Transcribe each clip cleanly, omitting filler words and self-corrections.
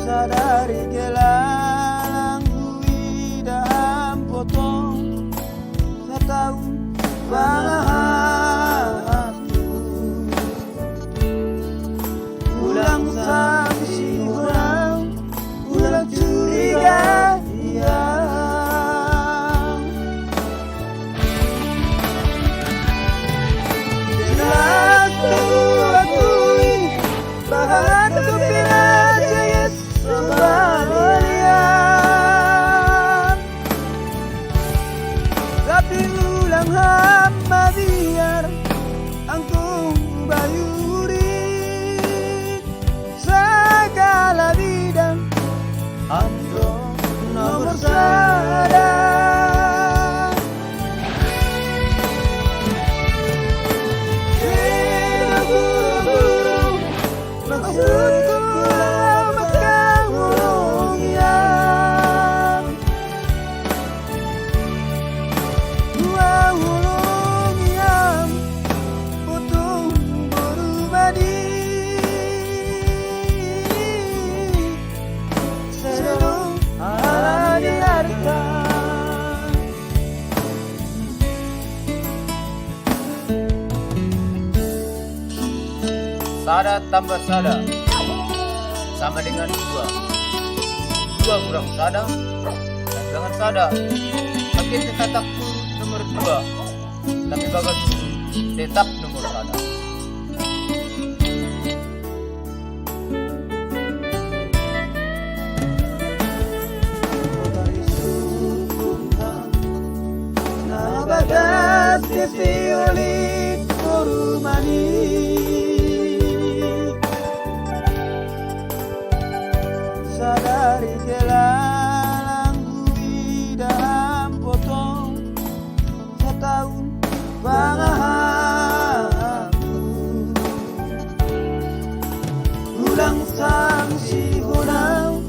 Sadari kelang idam potong setahun bangahanku ulang sangsi ulang curiga jelas aku akui bahwa kepilah jaya sebalian, tapi ulang hamba biar angkung bayuri segala bidang amdo nomor sadar. Buru-buru maksudku makan ulungian, buah ulungian putung berubadi seru ala diarkan. Sada tambah sada sama dengan dua. Dua kurang sada dan dengan sada. Makin tetapku nomor dua, tapi bagas tetap nomor sada. Nabagas kesiulit korumani sadari kelang idam potong setahun bangahanku ulang sangsi ulang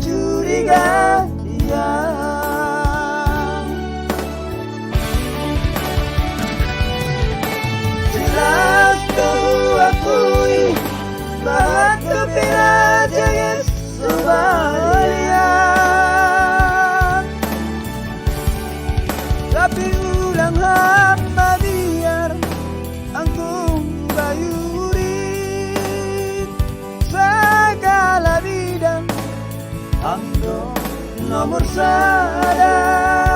curiga jelas kau akui bahwa kepilah jaya sebalian, tapi ulang hamba biar angkung bayuri segala bidang amdo nomor sadar.